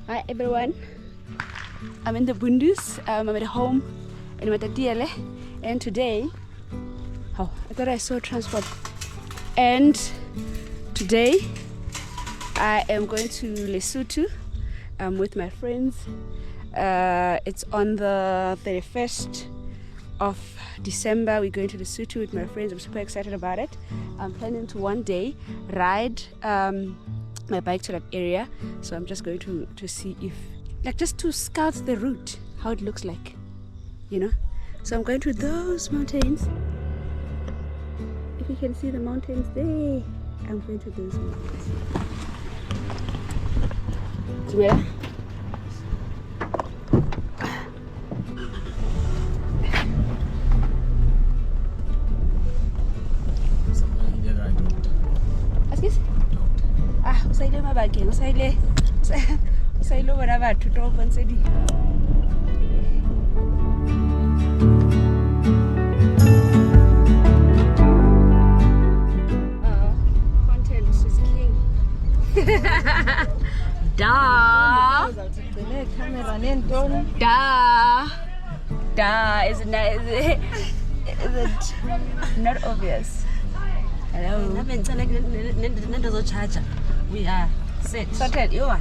Hi everyone, I'm in the Bundus. I'm at home in Matatiele, and today, I thought I saw transport. And today, I am going to Lesotho with my friends. It's on the 31st of December. We're going to Lesotho with my friends. I'm super excited about it. I'm planning to one day ride my bike to that area, so I'm just going to see if, like, just to scout the route, how it looks like, you know. So I'm going to those mountains. If you can see the mountains there, I'm going to those mountains. Yeah. Usaile mabakeng, usaile bona batho toropong tse ding. Content is king. Da. Is it not obvious? Hello. We are set. You are.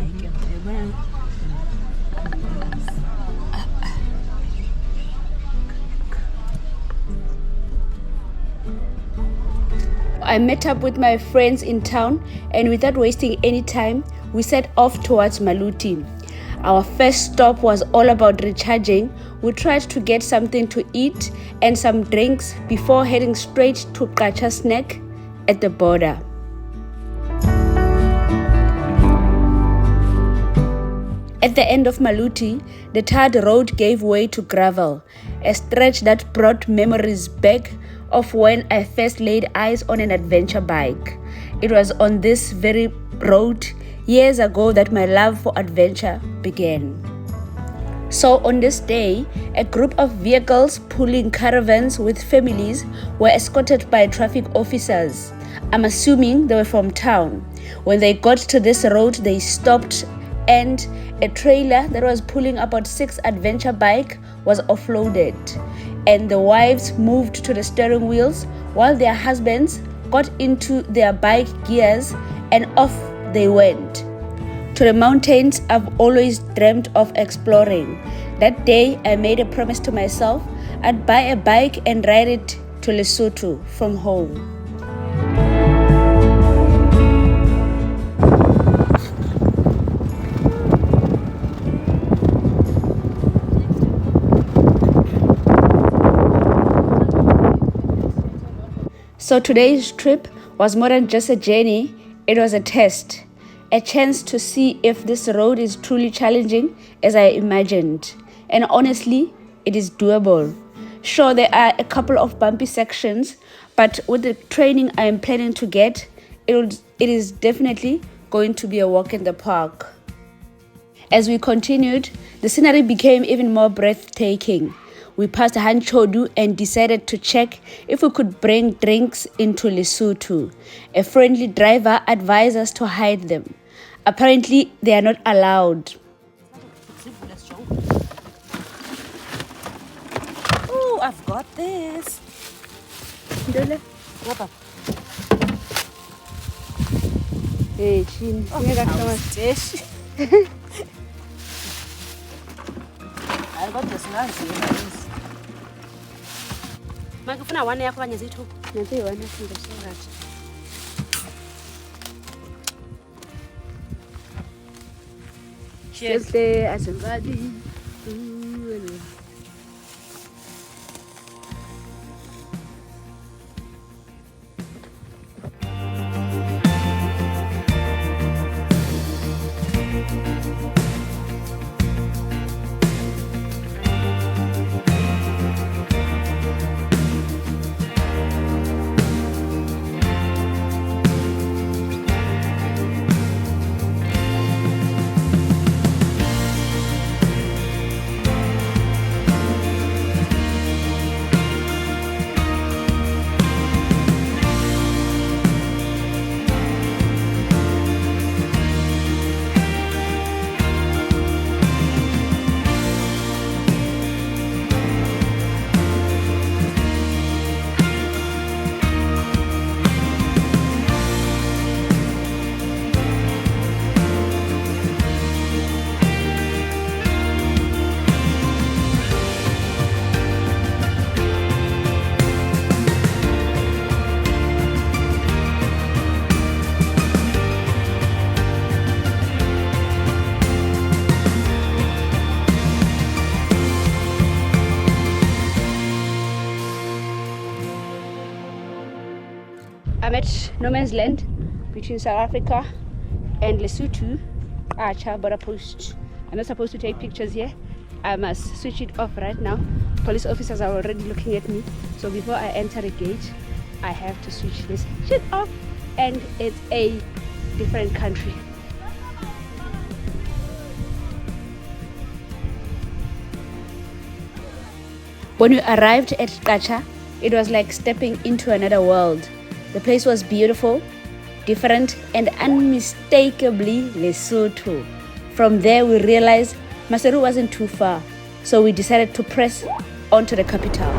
I met up with my friends in town, and without wasting any time, we set off towards Maluti. Our first stop was all about recharging. We tried to get something to eat and some drinks before heading straight to Qacha snack at the border. At the end of Maluti, the tarred road gave way to gravel, a stretch that brought memories back of when I first laid eyes on an adventure bike. It was on this very road years ago that my love for adventure began. So on this day, a group of vehicles pulling caravans with families were escorted by traffic officers. I'm assuming they were from town. When they got to this road, they stopped, and a trailer that was pulling about 6 adventure bikes was offloaded, and the wives moved to the steering wheels while their husbands got into their bike gears, and off they went. To the mountains I've always dreamt of exploring. That day I made a promise to myself I'd buy a bike and ride it to Lesotho from home. So today's trip was more than just a journey, it was a test, a chance to see if this road is truly challenging as I imagined. And honestly, it is doable. Sure, there are a couple of bumpy sections, but with the training I am planning to get, it is definitely going to be a walk in the park. As we continued, the scenery became even more breathtaking. We passed Hanchodu and decided to check if we could bring drinks into Lesotho. A friendly driver advised us to hide them. Apparently, they are not allowed. Oh, I've got this. Hey, Chin. I got this last year. Makufuna one yakho kanye zithu. Nanti one yasinda sorathi. Cheers. Asengadi. at no man's land between South Africa and Lesotho, Qacha border post. I'm not supposed to take pictures here. I must switch it off right now. Police officers are already looking at me. So before I enter the gate, I have to switch this shit off. And it's a different country. When we arrived at Qacha, it was like stepping into another world. The place was beautiful, different, and unmistakably Lesotho. From there, we realized Maseru wasn't too far, so we decided to press onto the capital.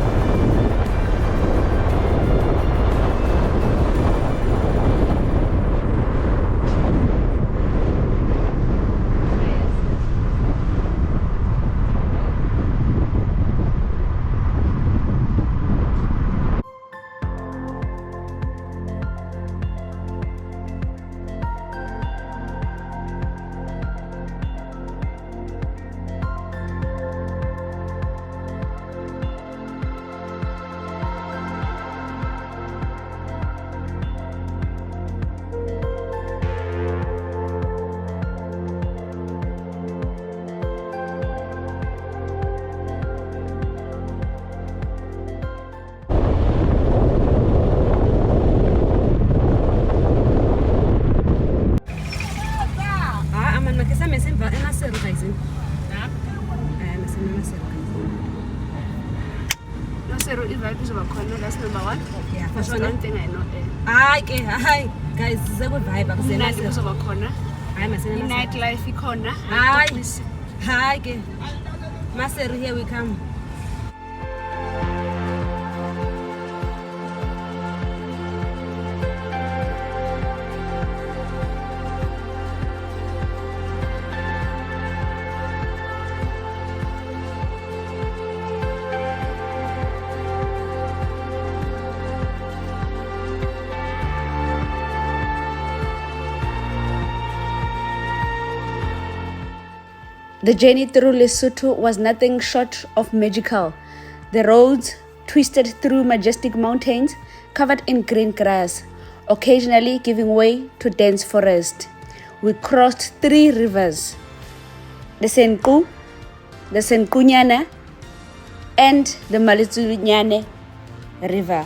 That's number one. Yeah, That's one thing I know. Hi guys, vibe Nightlife icona. Hi Maseru, here we come. The journey through Lesotho was nothing short of magical. The roads twisted through majestic mountains covered in green grass, occasionally giving way to dense forest. We crossed 3 rivers, the Senqu, the Senqunyana, and the Malitsunyane River.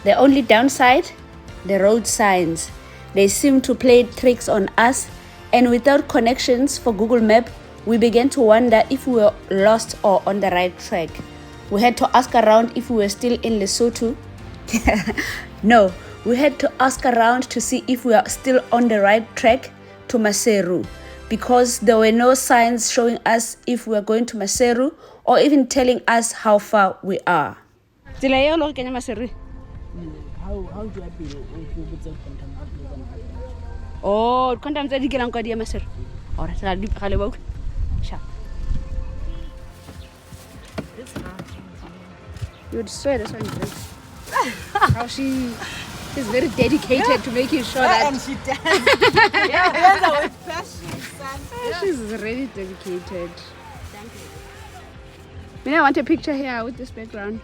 The only downside, the road signs. They seem to play tricks on us, and without connections for Google Map, we began to wonder if we were lost or on the right track. We had to ask around if we were still in Lesotho. No, we had to ask around to see if we are still on the right track to Maseru, because there were no signs showing us if we are going to Maseru or even telling us how far we are. How do I be? Oh, contam tadi gelang ko dia Maseru. Ora tadi kali bau. Sha. You would swear this one is how she's very dedicated to making sure that. And she does. Yeah, that's always fashion, son. She's really dedicated. Thank you. I want a picture here with this background.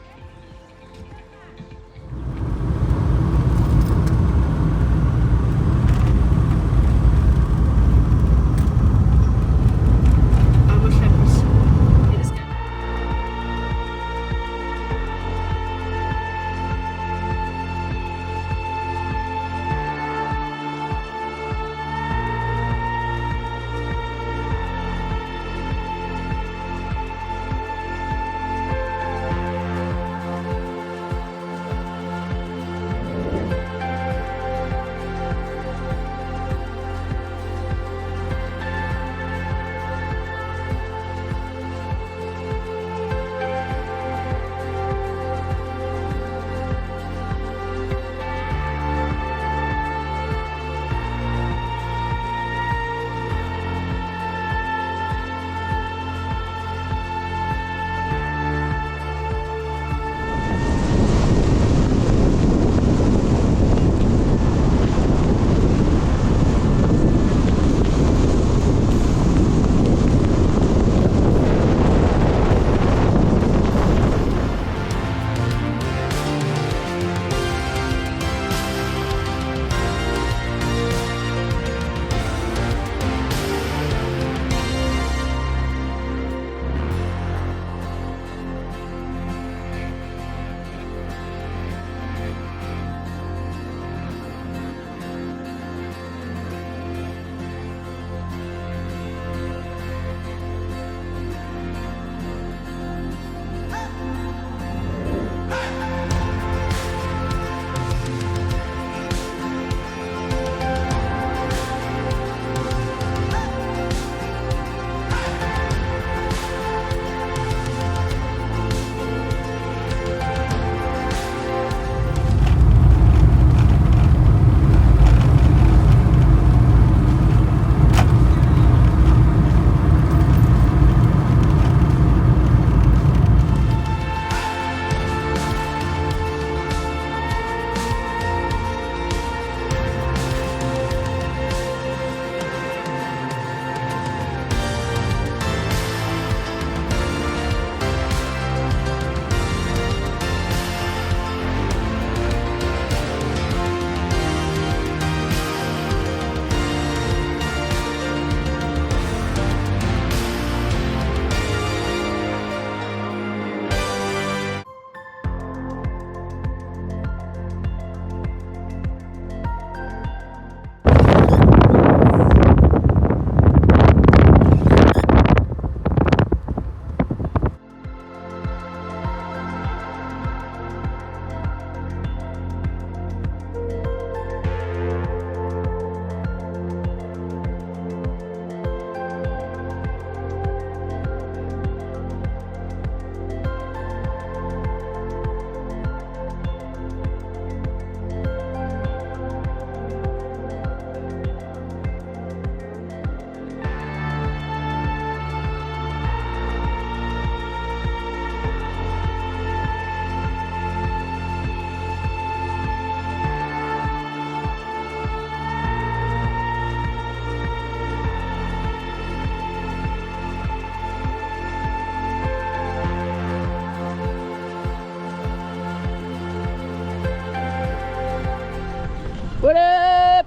What up?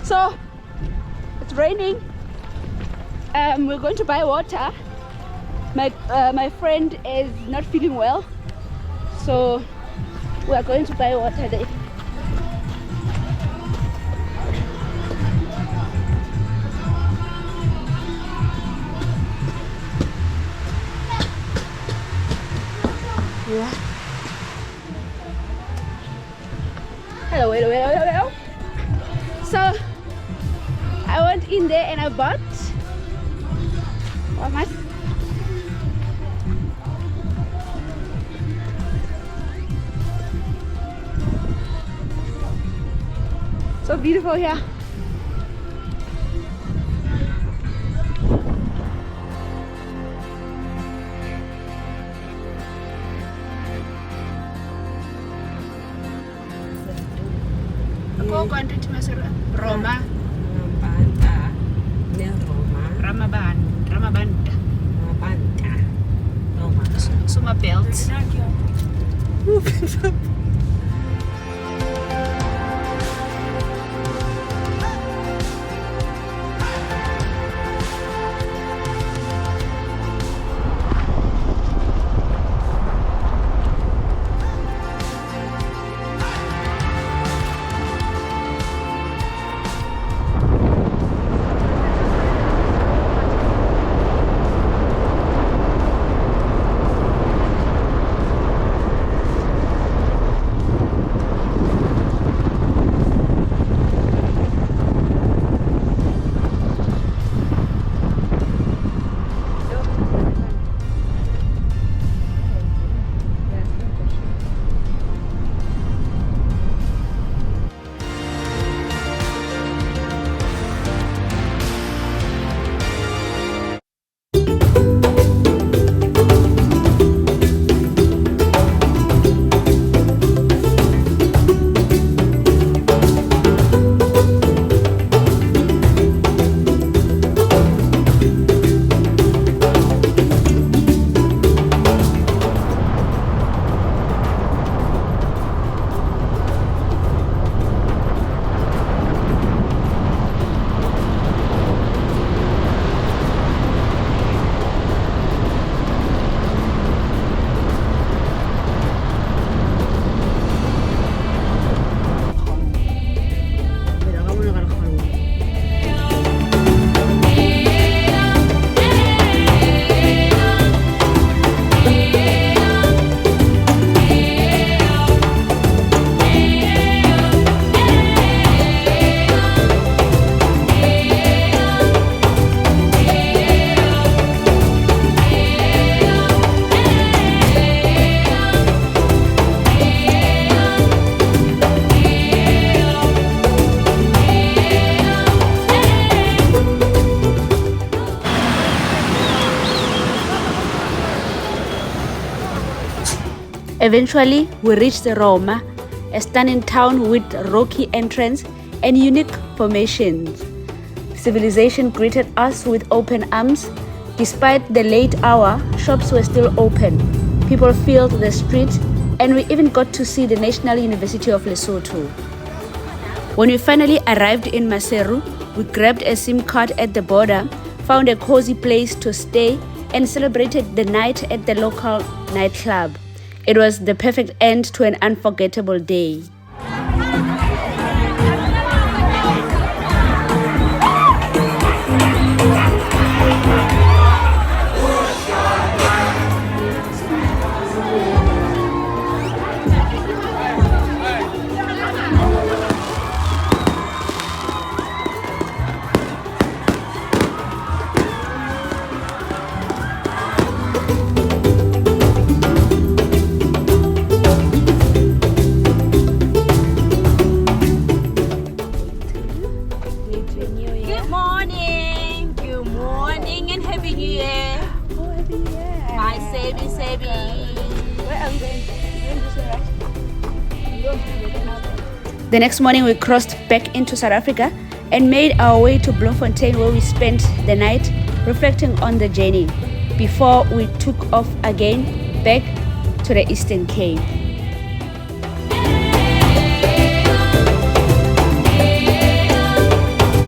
So it's raining. We're going to buy water. My friend is not feeling well, so we are going to buy water there. Yeah. Hello. So I went in there and I bought what much? So beautiful here. Aku going to Maseru, Roma. Suma belt. Eventually, we reached Roma, a stunning town with rocky entrance and unique formations. Civilization greeted us with open arms. Despite the late hour, shops were still open. People filled the streets, and we even got to see the National University of Lesotho. When we finally arrived in Maseru, we grabbed a SIM card at the border, found a cozy place to stay, and celebrated the night at the local nightclub. It was the perfect end to an unforgettable day. The next morning, we crossed back into South Africa and made our way to Bloemfontein, where we spent the night reflecting on the journey before we took off again back to the Eastern Cape.